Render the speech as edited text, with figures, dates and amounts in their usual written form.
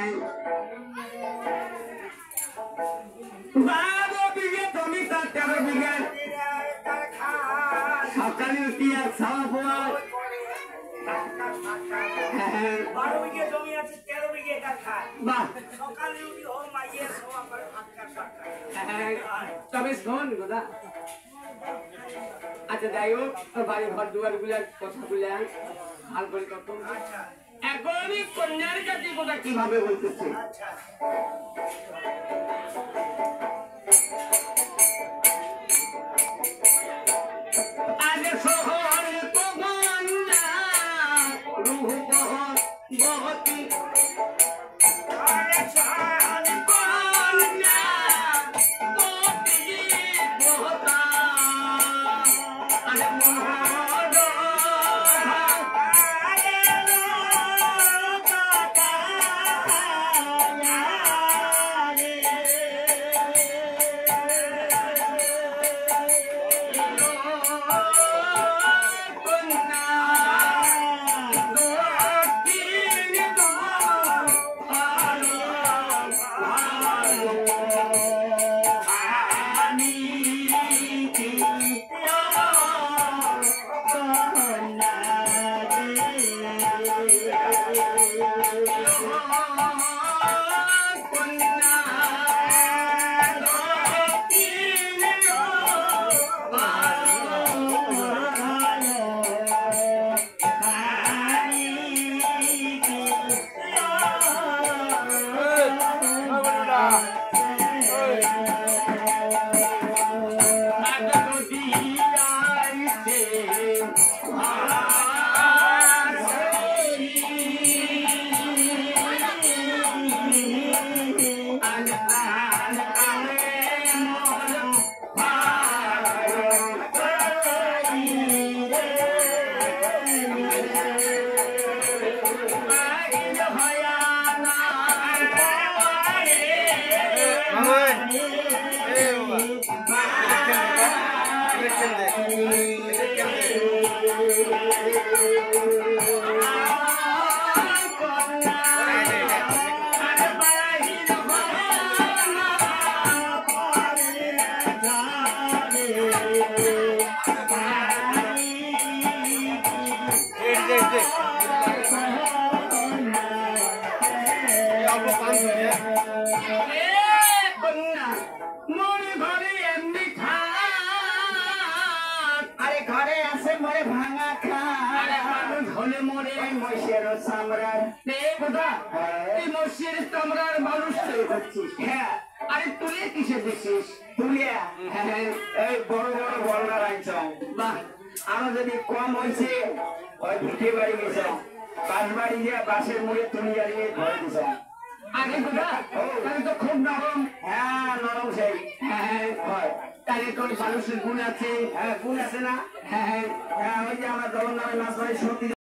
12 বিঘে জমি তার 13 বিঘে সকালে উঠি আর খাওয়া পোয়া 12 বিঘে জমি আছে 13 বিঘে কারখানা বাহ সকালে উঠি ও মাইয়ের সওয়া করে ভাত তবে শোন গোদা আচ্ছা যাই হোক তোর বাড়ি ঘর দুয়ার গুলার কথা গুলা হাল করে কত এখন আমি কন্যার কাছে কথা কিভাবে বলতেছি আগে শহর তো গন্যা রূপ বহতি আরে তুলে কিসে দিছিস তুলিয়া এই বড় বড় বলরা রাখছ বাহ আমার যদি কম হয়েছে ওই ভিটে বাড়ি গেছ বাস বাড়ি গিয়ে বাসের মুড়ে তুলিয়া দিয়ে ঘরে দিছ আগে কোথা তাহলে তো খুব নরম হ্যাঁ নরম সেই হ্যাঁ হয় তাহলে তোর মানুষের গুণ আছে হ্যাঁ গুণ আছে না হ্যাঁ হ্যাঁ ওই যে আমরা জগন্নাথের নাচ হয় সত্যি